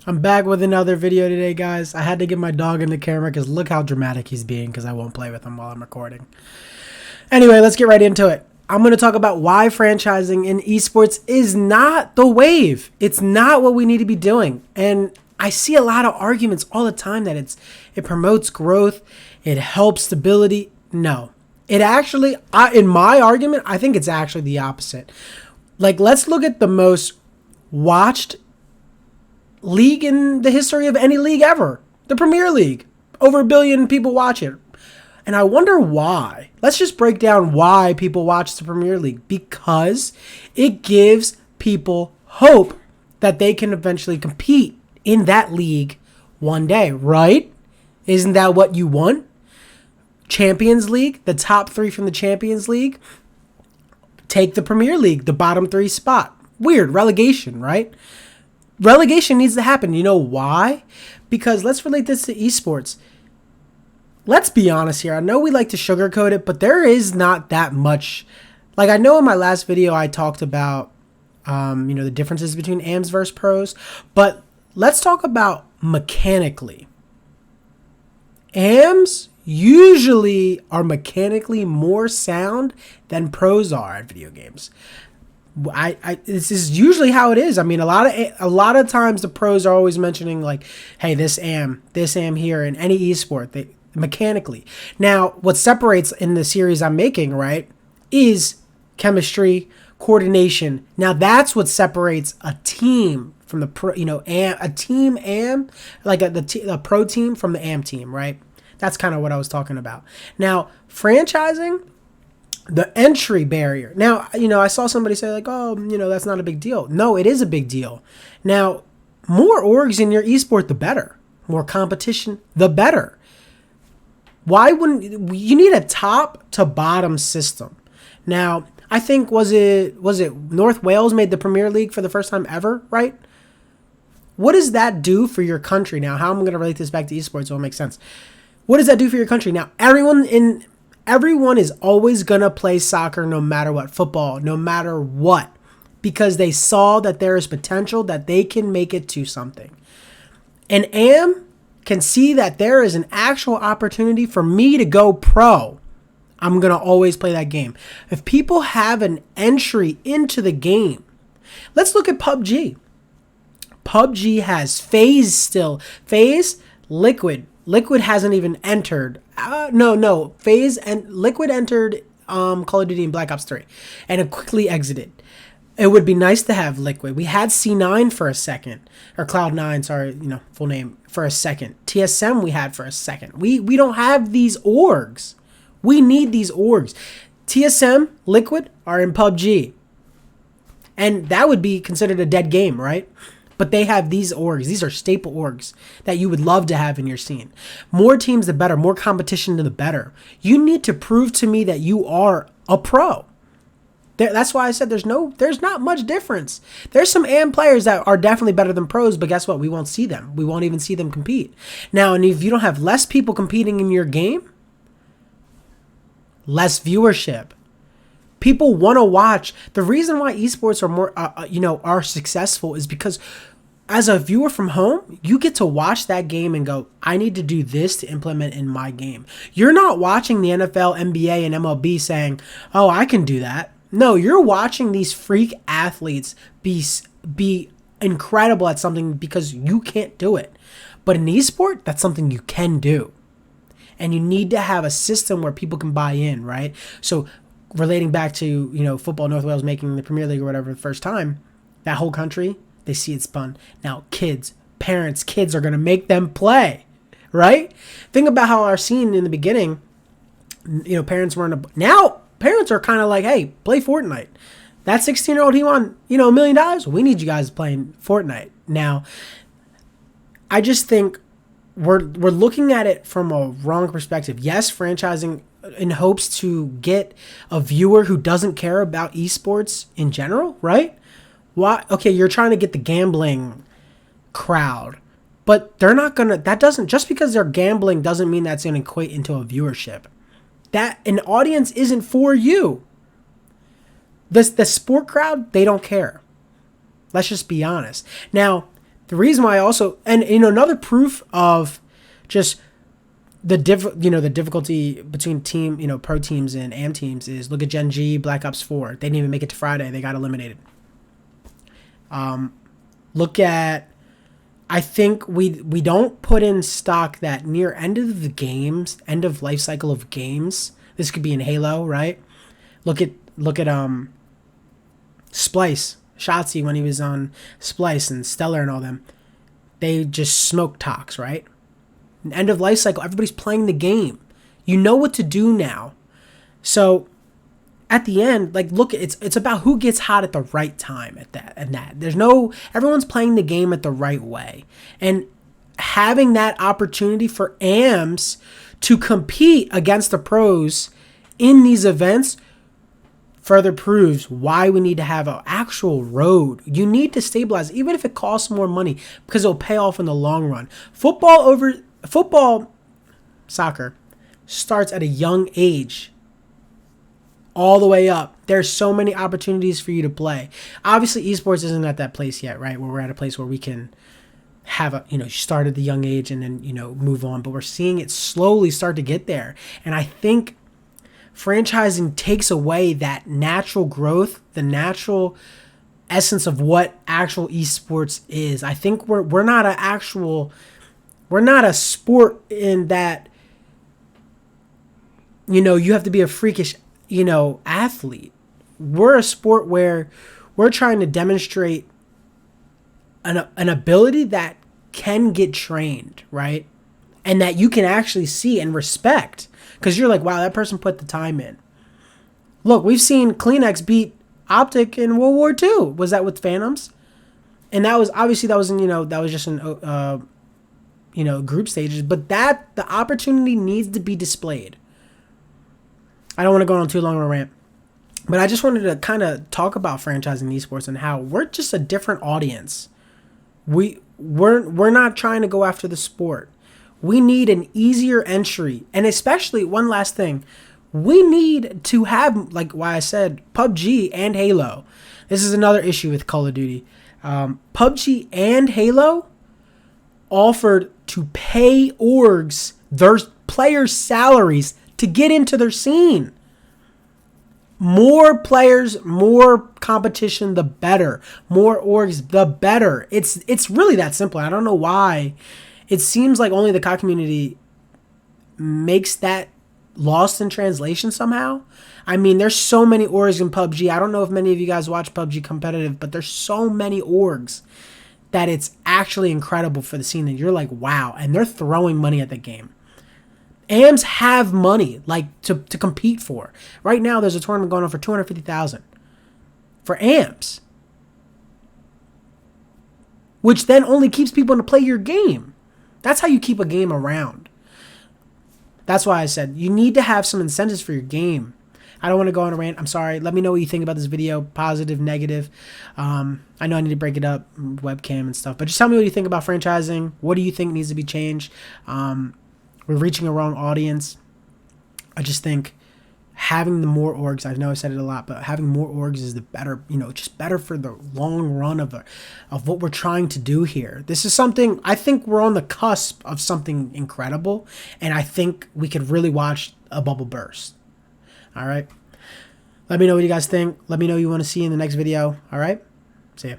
I'm back with another video today, guys. I had to get my dog in the camera because look how dramatic he's being because I won't play with him while I'm recording. Anyway, let's get right into it. I'm going to talk about why franchising in esports is not the wave. It's not what we need to be doing. And I see a lot of arguments all the time that it promotes growth, it helps stability. No. It actually, in my argument, I think it's actually the opposite. Like, let's look at the most watched league in the history of any league ever. The Premier League. Over 1 billion people watch it. And I wonder why. Let's just break down why people watch the Premier League. Because it gives people hope that they can eventually compete in that league one day, right? Isn't that what you want? Champions League, the top 3 from the Champions League, take the Premier League, the bottom 3 spot. Weird, relegation, right? Relegation needs to happen. You know why? Because let's relate this to esports. Let's be honest here. I know we like to sugarcoat it, but there is not that much. Like, I know in my last video I talked about, the differences between AMs versus pros, but let's talk about mechanically. AMs usually are mechanically more sound than pros are at video games. This is usually how it is. I mean, a lot of times the pros are always mentioning like, hey, this AM here in any esport, mechanically. Now, what separates in the series I'm making, right, is chemistry, coordination. Now, that's what separates a team from the pro, a team AM, like a pro team from the AM team, right? That's kind of what I was talking about. Now, franchising, the entry barrier. Now, I saw somebody say like, oh, that's not a big deal. No, it is a big deal. Now, more orgs in your esport, the better. More competition, the better. Why wouldn't you need a top to bottom system? Now, I think was it North Wales made the Premier League for the first time ever, right? What does that do for your country? Now, how I'm going to relate this back to esports so it'll make sense. What does that do for your country? Now, everyone is always going to play soccer no matter what, football, no matter what, because they saw that there is potential that they can make it to something. And AM can see that there is an actual opportunity for me to go pro. I'm going to always play that game. If people have an entry into the game, let's look at PUBG. PUBG has FaZe still. FaZe, Liquid. Liquid hasn't even entered. FaZe and Liquid entered Call of Duty and Black Ops 3 and it quickly exited. It would be nice to have Liquid. We had C9 for a second, or Cloud9, sorry, full name, for a second. TSM we had for a second. We don't have these orgs. We need these orgs. TSM, Liquid are in PUBG. And that would be considered a dead game, right? But they have these orgs. These are staple orgs that you would love to have in your scene. More teams, the better. More competition, the better. You need to prove to me that you are a pro. That's why I said there's not much difference. There's some AM players that are definitely better than pros, but guess what? We won't see them. We won't even see them compete. Now, and if you don't have less people competing in your game, less viewership. People want to watch. The reason why esports are more, are successful is because as a viewer from home, you get to watch that game and go, I need to do this to implement in my game. You're not watching the NFL, NBA, and MLB saying, oh, I can do that. No, you're watching these freak athletes be incredible at something because you can't do it. But in esport, that's something you can do. And you need to have a system where people can buy in, right? So relating back to, football, North Wales making the Premier League or whatever the first time, that whole country, they see it spun. Now kids are going to make them play, right? Think about how our scene in the beginning, parents weren't, now parents are kind of like, hey, play Fortnite. That 16-year-old, he won, $1 million. We need you guys playing Fortnite. Now, I just think we're looking at it from a wrong perspective. Yes, franchising in hopes to get a viewer who doesn't care about esports in general, right? Why? Okay, you're trying to get the gambling crowd, but they're not gonna. That doesn't, just because they're gambling doesn't mean that's gonna equate into a viewership. That an audience isn't for you. The sport crowd, they don't care. Let's just be honest. Now, The reason why I also, and another proof of just the the difficulty between pro teams and AM teams is, look at Gen G, Black Ops 4. They didn't even make it to Friday. They got eliminated. Look at, I think we don't put in stock that near end of the games, end of life cycle of games. This could be in Halo, right? Look at Splice, Shotzi when he was on Splice and Stellar and all them. They just smoke Tox, right? End of life cycle, everybody's playing the game. You know what to do now. So at the end, like, look, it's about who gets hot at the right time at that. Everyone's playing the game at the right way. And having that opportunity for AMs to compete against the pros in these events further proves why we need to have an actual road. You need to stabilize, even if it costs more money, because it'll pay off in the long run. Soccer starts at a young age all the way up. There's so many opportunities for you to play. Obviously, esports isn't at that place yet, right? Where we're at a place where we can have start at the young age and then, move on. But we're seeing it slowly start to get there. And I think franchising takes away that natural growth, the natural essence of what actual esports is. I think we're not a sport in that, you have to be a freakish athlete. We're a sport where we're trying to demonstrate an ability that can get trained, right? And that you can actually see and respect, because you're like, wow, that person put the time in. Look, we've seen Kleenex beat Optic in World War II. Was that with Phantoms? And that was just in group stages, but that the opportunity needs to be displayed. I don't want to go on too long of a rant, but I just wanted to kind of talk about franchising esports and how we're just a different audience. We're not trying to go after the sport. We need an easier entry, and especially one last thing, we need to have, like why I said PUBG and Halo. This is another issue with Call of Duty. PUBG and Halo offered to pay orgs their players' salaries to get into their scene. More players, more competition, the better. More orgs, the better. It's really that simple. I don't know why. It seems like only the COD community makes that lost in translation somehow. I mean, there's so many orgs in PUBG. I don't know if many of you guys watch PUBG competitive, but there's so many orgs that it's actually incredible for the scene that you're like, wow, and they're throwing money at the game. AMs have money to compete for. Right now, there's a tournament going on for $250,000 for AMs, which then only keeps people to play your game. That's how you keep a game around. That's why I said you need to have some incentives for your game. I don't want to go on a rant. I'm sorry. Let me know what you think about this video. Positive, negative. I know I need to break it up, webcam and stuff. But just tell me what you think about franchising. What do you think needs to be changed? We're reaching a wrong audience. I just think having the more orgs, I know I said it a lot, but having more orgs is the better, just better for the long run of what we're trying to do here. This is something, I think we're on the cusp of something incredible, and I think we could really watch a bubble burst. All right. Let me know what you guys think. Let me know what you want to see in the next video. All right. See ya.